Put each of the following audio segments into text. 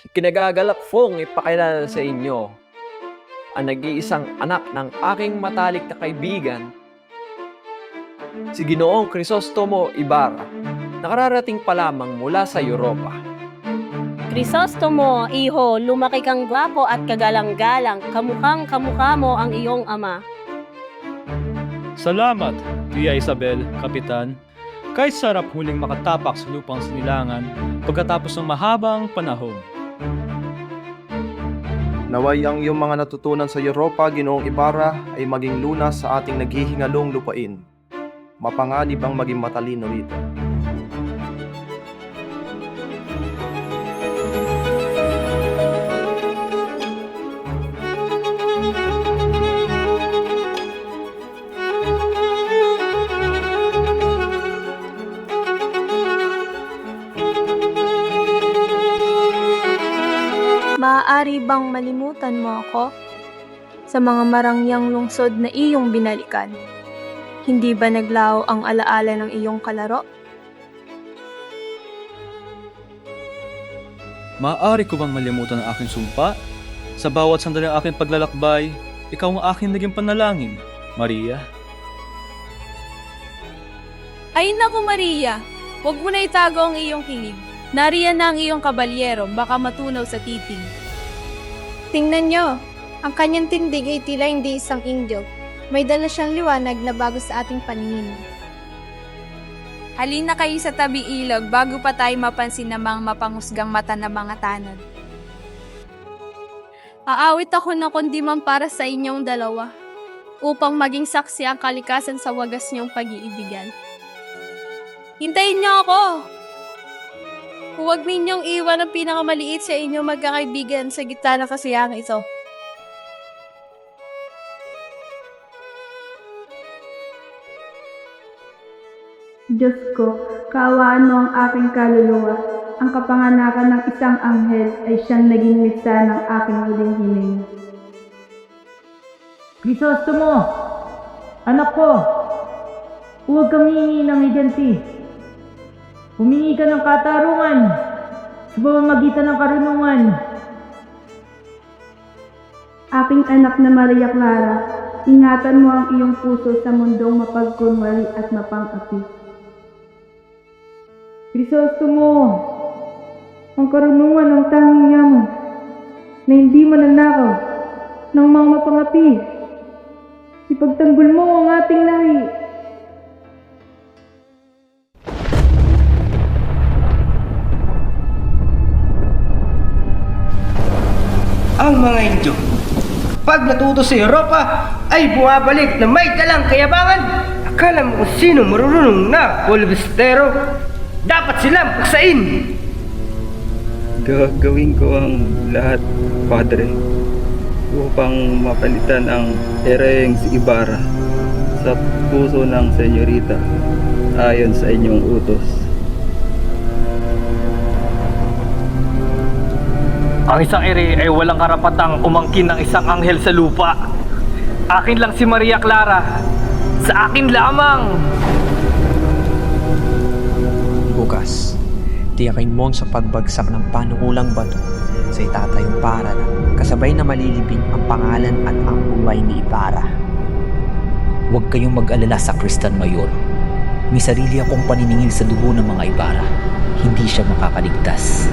Kinagagalak kong ipakilala sa inyo ang nag-iisang anak ng aking matalik na kaibigan, si Ginoong Crisostomo Ibarra, nakararating pa lamang mula sa Europa. Crisostomo, iho, lumaki kang gwapo at kagalang-galang, kamukhang-kamukha mo ang iyong ama. Salamat, Tia Isabel, Kapitan. Kahit sarap huling makatapak sa lupang sinilangan pagkatapos ng mahabang panahon. Naway ang iyong mga natutunan sa Europa, Ginoong Ibarra, ay maging lunas sa ating naghihingalong lupain. Mapanganib ang maging matalino rito. Maaari bang malimutan mo ako sa mga marangyang lungsod na iyong binalikan? Hindi ba naglaho ang alaala ng iyong kalaro? Maaari ko bang malimutan ang aking sumpa? Sa bawat sandali ng aking paglalakbay, ikaw ang aking naging panalangin, Maria. Ay naku Maria, huwag mo na itago ang iyong hilig. Nariyan na ang iyong kabalyero, baka matunaw sa titing. Tingnan nyo, ang kanyang tindig ay tila hindi isang indyog. May dala siyang liwanag na bago sa ating paningin. Halina kayo sa tabi ilog bago pa tayo mapansin ng mga mapangusgang mata na mga tanod. Aawit ako na kundi man para sa inyong dalawa, upang maging saksi ang kalikasan sa wagas niyong pag-iibigan. Hintayin niyo ako! Huwag ninyong iwan ang pinakamaliit sa inyong magkakaibigan sa gitna ng kasayang ito. Diyos ko, kaawaan mo ang aking kaluluwa. Ang kapanganakan ng isang anghel ay siyang naging mitsa ng aking huling hiling. Crisostomo! Anak ko! Huwag kang hihingi ng higanti. Humingi ka ng katarungan sa pamamagitan ng karunungan. Aking anak na Maria Clara, ingatan mo ang iyong puso sa mundong mapagkunwari at mapang-api. Crisostomo, ang karunungan ng tanging yaman na hindi mananakaw ng mga mapangapi. Ipagtanggol mo ang ating lahi. Ang mga Indyo, pag natuto sa Europa, ay bumabalik na may dalang kayabangan. Akala mo kung sino marunong na polibestero, dapat silang puksain. Gagawin ko ang lahat, Padre, upang mapalitan ang ereng si Ibarra sa puso ng senyorita ayon sa inyong utos. Ang isang ere ay walang karapatang umangkin ng isang anghel sa lupa. Akin lang si Maria Clara. Sa akin lamang! Bukas, tiyakin mo sa pagbagsak ng panukulang bato sa itatayong paaralan, kasabay na malilibing ang pangalan at ang buhay ni Ibarra. Huwag kayong mag-alala sa Kristan Mayor. May sarili akong paniningil sa dugo ng mga Ibarra. Hindi siya makakaligtas.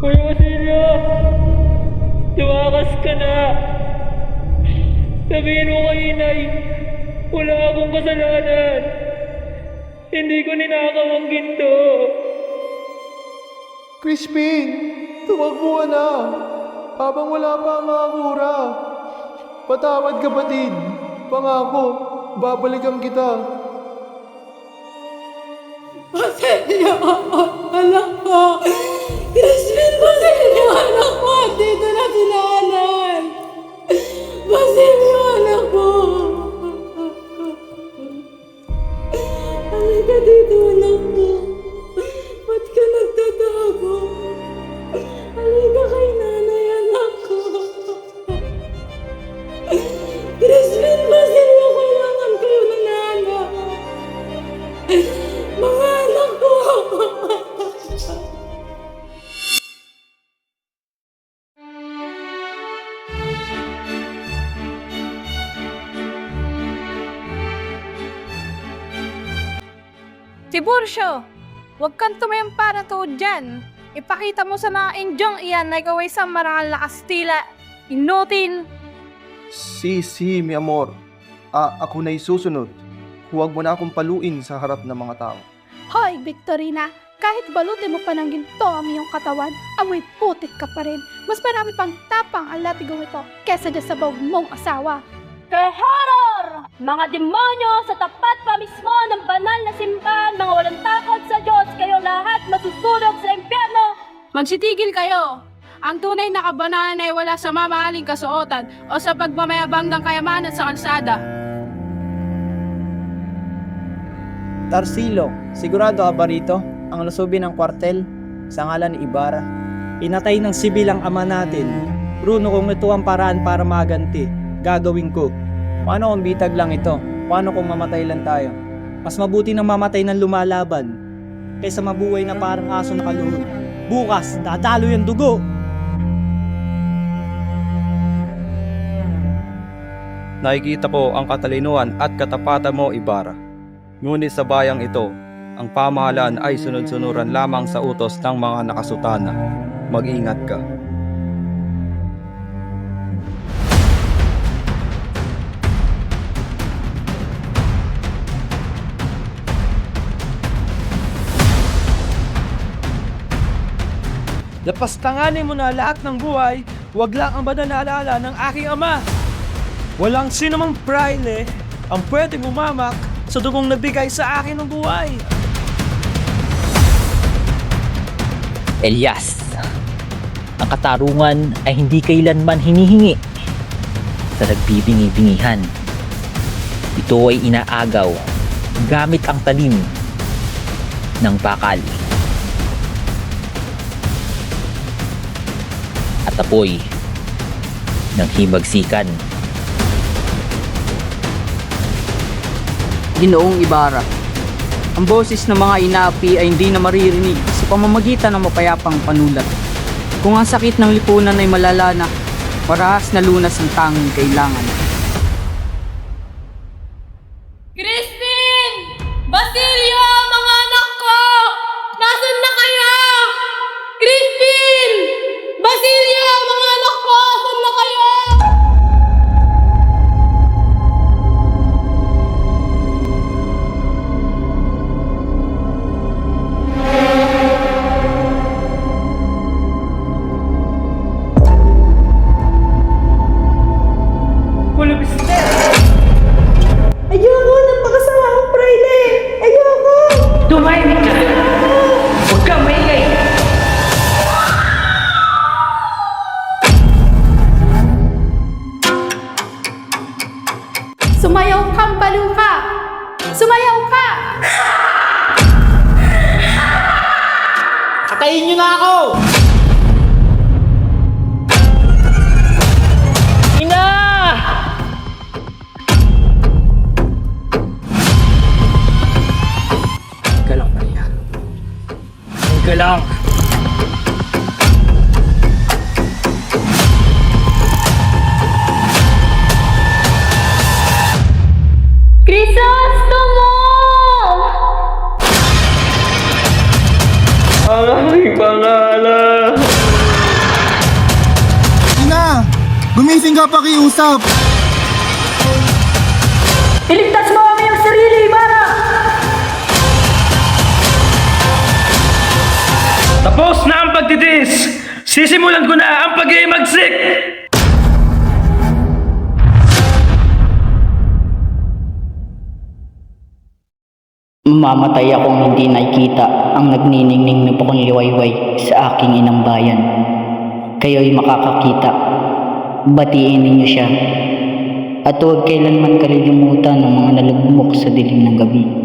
Kuya Basilio! Tumakas ka na! Sabihin mo kay inay, wala akong kasalanan. Hindi ko ninakaw ang ginto. Crispin, tumakbo ka na. Habang wala pa ang mga kura. Patawad kapatid. Pangako, babalikan kita. Basilio, anak ko. Crispin, Basilio, anak ko. Dito na sinanan. Basilio, anak ko. Halika dito, anak ko. Ba't ka nagtatago? Halika kay nanay, anak Tiburcio, huwag kang tumayampa na tuod dyan. Ipakita mo sa mga Indyong iyan na ikaw ay isang marangal na Kastila. Inutil. Si, mi amor. Ako na'y susunod. Huwag mo na akong paluin sa harap ng mga tao. Hoy, Victorina, kahit balutin mo pa ng ginto ang iyong katawan, amoy putik ka pa rin. Mas marami pang tapang ang latigong ito kesa dyan sa bawag mong asawa. Kay horror! Mga demonyo sa tapat pa mismo ng banal na simbahan, mga walang takot sa Diyos, kayong lahat masusunog sa impyerno! Magsitigil kayo! Ang tunay na kabanalan ay wala sa mamahaling kasuotan o sa pagmamayabang ng kayamanan sa kalsada. Tarsilo, sigurado ka ba rito? Ang lusubin ng kwartel sa ngalan ni Ibarra. Inatay ng sibil ang ama natin. Bruno, kung ito ang paraan para maganti, gagawin ko. Paano kung bitag lang ito? Paano kung mamatay lang tayo? Mas mabuti nang mamatay ng lumalaban kaysa mabuhay na parang aso na kaluhod. Bukas, dadalo yung dugo! Nakikita ko ang katalinuhan at katapatan mo, Ibarra. Ngunit sa bayang ito, ang pamahalaan ay sunod-sunuran lamang sa utos ng mga nakasutana. Mag-ingat ka. Lapastanganin mo na lahat ng buhay, wag lang ang banal na alaala ng aking ama. Walang sinumang praile ang pwedeng umamak sa dugong nabigay sa akin ng buhay. Elias, ang katarungan ay hindi kailanman hinihingi sa nagbibingi-bingihan. Ito ay inaagaw gamit ang talim ng bakal at apoy ng himagsikan. Ginoong Ibarra, ang boses ng mga inaapi ay hindi na maririnig sa pamamagitan ng mapayapang panulat. Kung ang sakit ng lipunan ay malala na, parahas na lunas ang tanging kailangan. Christine! Basilio! Mga anak ko! Nasaan na kayo? Christine! Basilio! Mga anak ko! Nasaan na kayo? Ayoko! Napakasama akong Friday! Ayoko! Tumahimik ka! Huwag kang maingay! Sumayaw kang baluka! Sumayaw ka! Katayin niyo na ako! Ina! Teka lang, Maria. Teka lang. Crisostomo! Ang aking pangalan! Ina! Gumising ka pakiusap! Iligtas mo ang iyong sarili, Ibarra! Tapos na ang pagtitis! Sisimulan ko na ang pag-iimagsik! Mamamatay akong hindi nakikita ang nagniningning na pukong liwayway sa aking inang bayan. Kayo'y makakakita. Batiin ninyo siya. At huwag kailanman kalilimutan ng mga nalugmok sa dilim ng gabi.